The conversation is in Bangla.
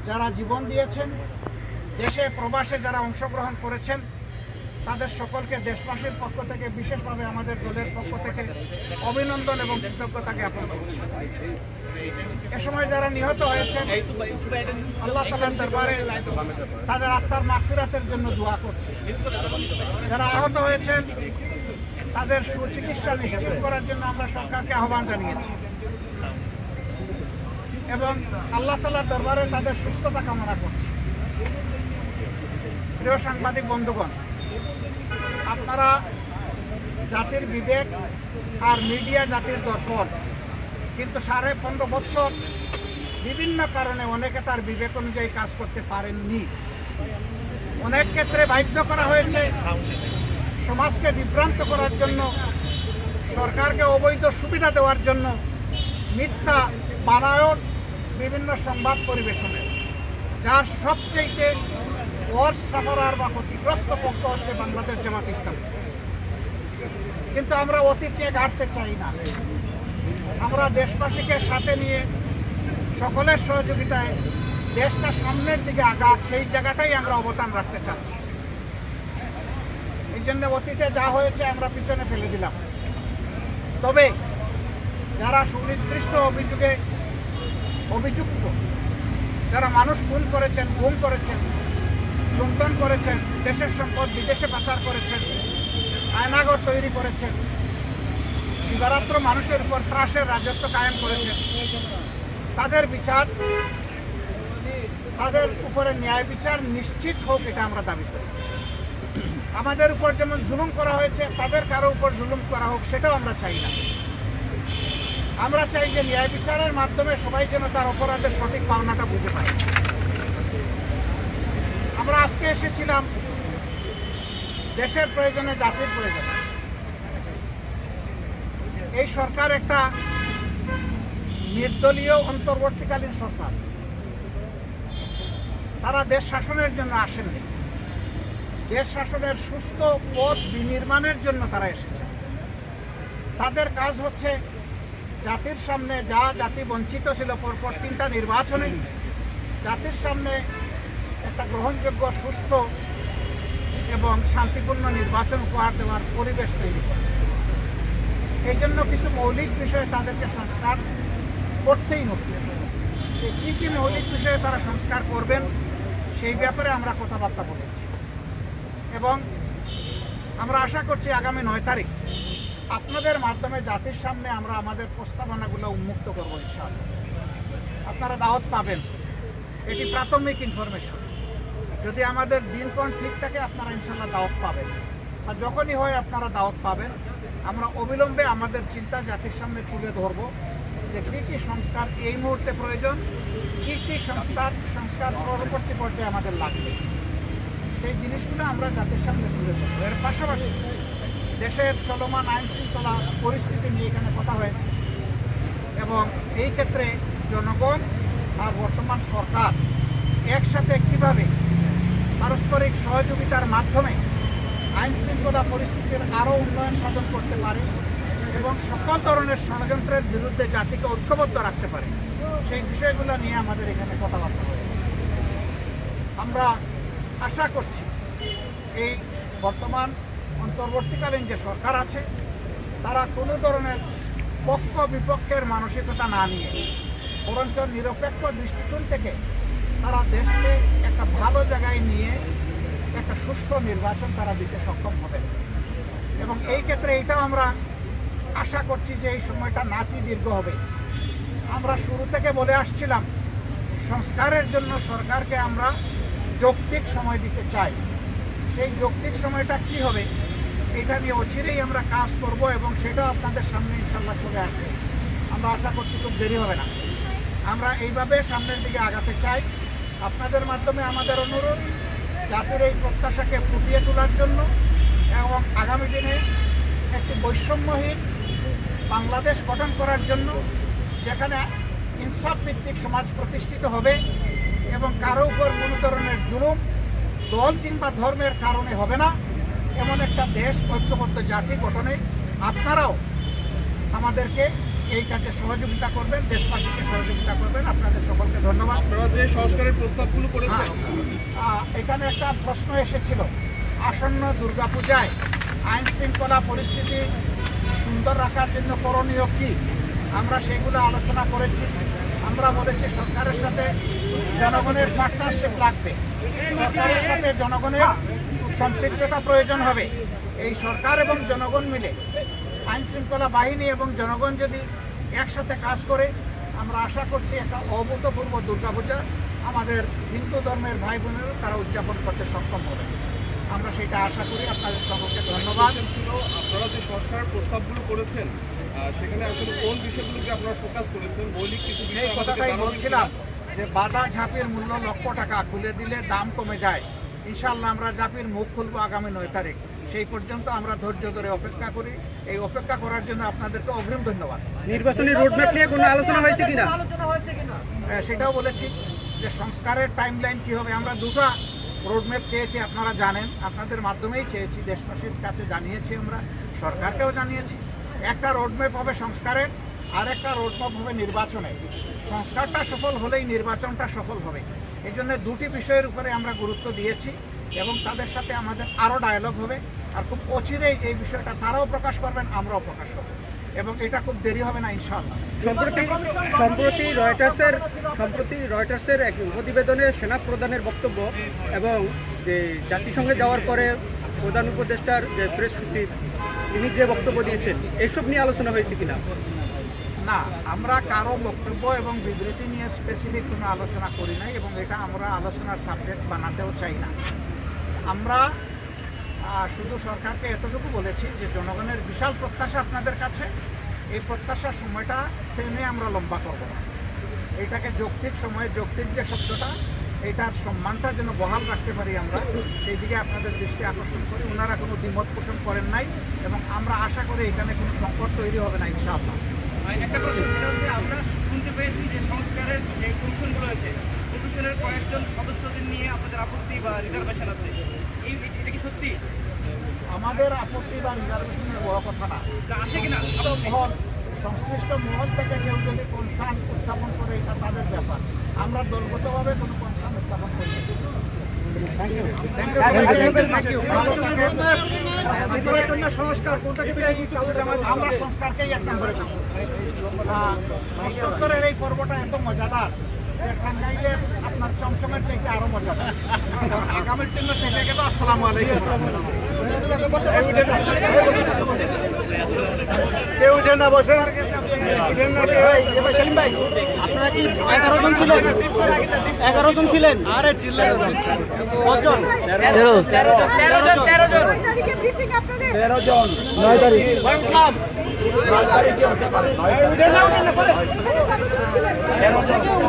যারা জীবন দিয়েছেন, দেশে প্রবাসে যারা অংশগ্রহণ করেছেন, তাদের সকলকে দেশবাসীর পক্ষ থেকে বিশেষভাবে আমাদের দলের পক্ষ থেকে অভিনন্দন এবং কৃতজ্ঞতা জ্ঞাপন করছি। এ সময় যারা নিহত হয়েছেন, আল্লাহ তাআলার দরবারে তাদের আত্মার মাগফিরাতের জন্য দোয়া করছি। যারা আহত হয়েছেন তাদের সুচিকিৎসা নিশ্চিত করার জন্য আমরা সরকারকে আহ্বান জানিয়েছি এবং আল্লাহ তাআলার দরবারে তাদের সুস্থতা কামনা করছি। প্রিয় সাংবাদিক বন্ধুগণ, আপনারা জাতির বিবেক আর মিডিয়া জাতির দর্পণ, কিন্তু 15.5 বছর বিভিন্ন কারণে অনেকে তার বিবেক অনুযায়ী কাজ করতে পারেননি। অনেক ক্ষেত্রে বাধ্য করা হয়েছে সমাজকে বিভ্রান্ত করার জন্য, সরকারকে অবৈধ সুবিধা দেওয়ার জন্য মিথ্যা বানায়ন বিভিন্ন সংবাদ পরিবেশনের, যার সবচেয়ে ওয়ার্স্ট সাফারার বা ক্ষতিগ্রস্ত পক্ষ হচ্ছে বাংলাদেশ জামাত ইসলামী। কিন্তু আমরা অতীত নিয়ে ঘাটতে চাই না। আমরা দেশবাসীকে সাথে নিয়ে সকলের সহযোগিতায় দেশটা সামনের দিকে আগাক, সেই জায়গাটাই আমরা অবদান রাখতে চাচ্ছি। এই জন্য অতীতে যা হয়েছে আমরা পিছনে ফেলে দিলাম। তবে যারা সুনির্দিষ্ট অভিযোগে অভিযুক্ত, যারা মানুষ খুন করেছেন, গুম করেছেন, লুণ্ঠন করেছেন, দেশের সম্পদ বিদেশে পাচার করেছেন, আয়নাঘর তৈরি করেছেন, দিবারাত্র মানুষের উপর ত্রাসের রাজত্ব কায়েম করেছেন, তাদের বিচার, তাদের উপরে ন্যায় বিচার নিশ্চিত হোক, এটা আমরা দাবি করি। আমাদের উপর যেমন জুলুম করা হয়েছে, তাদের কারো উপর জুলুম করা হোক, সেটাও আমরা চাই না। আমরা চাই যে ন্যায় বিচারের মাধ্যমে সবাই যেন তার অপরাধের সঠিক পাওনাটা বুঝে পায়। আমরা আজকে এসেছিলাম দেশের প্রয়োজনে, জাতির প্রয়োজনে। এই সরকার একটা নির্দলীয় অন্তর্বর্তীকালীন সরকার, তারা দেশ শাসনের জন্য আসেননি, দেশ শাসনের সুস্থ পথ বিনির্মাণের জন্য তারা এসেছে। তাদের কাজ হচ্ছে জাতির সামনে, যা জাতি বঞ্চিত ছিল পরপর 3টা নির্বাচনে, জাতির সামনে একটা গ্রহণযোগ্য, সুষ্ঠু এবং শান্তিপূর্ণ নির্বাচন উপহার দেওয়ার পরিবেশ তৈরি করে। এই জন্য কিছু মৌলিক বিষয়ে তাদেরকে সংস্কার করতেই হবে। কী কী মৌলিক বিষয়ে তারা সংস্কার করবেন সেই ব্যাপারে আমরা কথাবার্তা বলেছি এবং আমরা আশা করছি আগামী 9 তারিখ আপনাদের মাধ্যমে জাতির সামনে আমরা আমাদের প্রস্তাবনাগুলো উন্মুক্ত করবো ইনশাআল্লাহ। আপনারা দাওয়াত পাবেন, এটি প্রাথমিক ইনফরমেশন। যদি আমাদের দিনক্ষণ ঠিক থাকে আপনারা ইনশাআল্লাহ দাওয়াত পাবেন, আর যখনই হয় আপনারা দাওয়াত পাবেন। আমরা অবিলম্বে আমাদের চিন্তা জাতির সামনে তুলে ধরব যে কী কী সংস্কার এই মুহূর্তে প্রয়োজন, কী কী সংস্কার পরবর্তী পর্যায়ে আমাদের লাগবে, সেই জিনিসগুলো আমরা জাতির সামনে তুলে ধরব। এর পাশাপাশি দেশের চলমান আইন শৃঙ্খলা পরিস্থিতি নিয়ে এখানে কথা হয়েছে এবং এই ক্ষেত্রে জনগণ আর বর্তমান সরকার একসাথে কীভাবে পারস্পরিক সহযোগিতার মাধ্যমে আইন শৃঙ্খলা পরিস্থিতির আরও উন্নয়ন সাধন করতে পারে এবং সকল ধরনের ষড়যন্ত্রের বিরুদ্ধে জাতিকে ঐক্যবদ্ধ রাখতে পারে, সেই বিষয়গুলো নিয়ে আমাদের এখানে কথাবার্তা হয়েছে। আমরা আশা করছি এই বর্তমান অন্তর্বর্তীকালীন যে সরকার আছে, তারা কোনো ধরনের পক্ষ বিপক্ষের মানসিকতা না নিয়ে বরঞ্চ নিরপেক্ষ দৃষ্টিকোণ থেকে তারা দেশকে একটা ভালো জায়গায় নিয়ে একটা সুষ্ঠু নির্বাচন তারা দিতে সক্ষম হবে এবং এই ক্ষেত্রে এটাও আমরা আশা করছি যে এই সময়টা নাতি দীর্ঘ হবে। আমরা শুরু থেকে বলে আসছিলাম সংস্কারের জন্য সরকারকে আমরা যৌক্তিক সময় দিতে চাই। সেই যৌক্তিক সময়টা কি হবে এটা নিয়ে অচিরেই আমরা কাজ করব এবং সেটাও আপনাদের সামনে ইনশাল্লাহ চলে আসবে। আমরা আশা করছি খুব দেরি হবে না। আমরা এইভাবে সামনের দিকে আগাতে চাই। আপনাদের মাধ্যমে আমাদের অনুরোধ জাতির এই প্রত্যাশাকে ফুটিয়ে তোলার জন্য এবং আগামী দিনে একটি বৈষম্যহীন বাংলাদেশ গঠন করার জন্য, যেখানে ইনসাফ ভিত্তিক সমাজ প্রতিষ্ঠিত হবে এবং কারো উপর কোনো ধরনের জুলুম দল কিংবা ধর্মের কারণে হবে না, এমন একটা দেশ ঐক্যবদ্ধ জাতি গঠনে আপনারাও আমাদেরকে এই কাজে সহযোগিতা করবেন, দেশবাসীকে সহযোগিতা করবেন। আপনাদের সকলকে ধন্যবাদ। আপনারা যে সংস্কারের প্রস্তাবগুলো করেছেন, এখানে একটা প্রশ্ন এসেছিল, আসন্ন দুর্গাপূজায় আইন শৃঙ্খলা পরিস্থিতি সুন্দর রাখার জন্য করণীয় কী? আমরা সেগুলো আলোচনা করেছি। আমরা বলেছি সরকারের সাথে জনগণের পার্টনারশিপ লাগবে, সরকারের সাথে জনগণের সম্পৃক্ততা প্রয়োজন হবে। এই সরকার এবং জনগণ মিলে, আইন শৃঙ্খলা বাহিনী এবং জনগণ যদি একসাথে কাজ করে, আমরা আশা করছি একটা অভূতপূর্ব দুর্গাপূজা আমাদের হিন্দু ধর্মের ভাই বোনেরা তারা উদযাপন করতে সক্ষম হবে। আমরা সেটা আশা করি। আপনাদের সকলকে ধন্যবাদ। ছিল আপনারা যে সংস্কারের প্রস্তাবগুলো করেছেন সেখানে আসলে কোন বিষয়গুলোকে আপনারা ফোকাস করেছেন? মৌলিক কিছু সেই বিষয় আমাদেরকে কথাটাই জানাবেন বলছিলাম কিনা? যে বাধা ঝাঁপির মূল্য লক্ষ টাকা, খুলে দিলে দাম কমে যায়। ইনশাল্লাহ আমরা ঝাঁপির মুখ খুলবো আগামী 9 তারিখ। সেই পর্যন্ত আমরা ধৈর্য ধরে অপেক্ষা করি। এই অপেক্ষা করার জন্য আপনাদেরকে অগ্রিম ধন্যবাদ। নির্বাচনী রোডম্যাপ নিয়ে কোনো আলোচনা হয়েছে কিনা? সেটাও বলেছি যে সংস্কারের টাইমলাইন কী হবে। আমরা দুটো রোডম্যাপ চেয়েছি, আপনারা জানেন, আপনাদের মাধ্যমেই চেয়েছি, দেশবাসীর কাছে জানিয়েছি, আমরা সরকারকেও জানিয়েছি। একটা রোডম্যাপ হবে সংস্কারের, আর একটা রোডম্যাপ হবে নির্বাচনের। সংস্কারটা সফল হলেই নির্বাচনটা সফল হবে। এই জন্য দুটি বিষয়ের উপরে আমরা গুরুত্ব দিয়েছি এবং তাদের সাথে আমাদের আরও ডায়ালগ হবে। আর খুব অচিরেই এই বিষয়টা তারাও প্রকাশ করবেন, আমরাও প্রকাশ করব, এবং এটা খুব দেরি হবে না ইনশাআল্লাহ। সম্প্রতি রয়টার্সের এক প্রতিবেদনে সেনা প্রধানের বক্তব্য এবং যে জাতিসংঘে যাওয়ার পরে প্রধান উপদেষ্টার যে প্রেস সচিব তিনি যে বক্তব্য দিয়েছেন, এসব নিয়ে আলোচনা হয়েছে কিনা? না, আমরা কারো বক্তব্য এবং বিবৃতি নিয়ে স্পেসিফিক কোনো আলোচনা করি নাই এবং এটা আমরা আলোচনার সাবজেক্ট বানাতেও চাই না। আমরা শুধু সরকারকে এতটুকু বলেছি যে জনগণের বিশাল প্রত্যাশা আপনাদের কাছে, এই প্রত্যাশার সময়টা টেনে আমরা লম্বা করব না। এইটাকে যৌক্তিক সময়ে, যৌক্তিক যে শব্দটা, এইটার সম্মানটা যেন বহাল রাখতে পারি আমরা, সেই দিকে আপনাদের দৃষ্টি আকর্ষণ করি। ওনারা কোনো দ্বিমত পোষণ করেন নাই এবং আমরা আশা করি এখানে কোনো সংকট তৈরি হবে না ইনশাআল্লাহ। একটা প্রশ্ন, সেটা হচ্ছে আমরা শুনতে পেয়েছি যে সংস্কারের যে কমিশনগুলো আছে, কমিশনের কয়েকজন সদস্যদের নিয়ে আপনাদের আপত্তি বা রিজার্ভেশন আছে, এটা কি সত্যি? আমাদের আপত্তি বা রিজার্ভেশনের বড় কথা না। আছে কিনা? সংশ্লিষ্ট মহল থেকে কেউ যদি কনসার্ন উত্থাপন করে, এটা তাদের ব্যাপার। আমরা দলগতভাবে কোনো কনসার্ন উত্থাপন করি না। আমরা সংস্কারকেই এক নম্বরে করব। প্রশ্নোত্তরের এই পর্বটা এত মজাদার যে টাঙ্গাইলের আপনার চমচমের চাইতে আরো মজাদার। আগামীর জন্য থেকে গেল। আসসালামু আলাইকুম। কেউ উঠে না, বসে সেলিম ভাই, আপনারা কি 11 জন ছিলেন? 11 জন ছিলেন? আরে চিল্লা কতজন? 13 জন। 13 জন 9 তারিখ ক্লাব 9 তারিখে হতে পারে। 9 তারিখ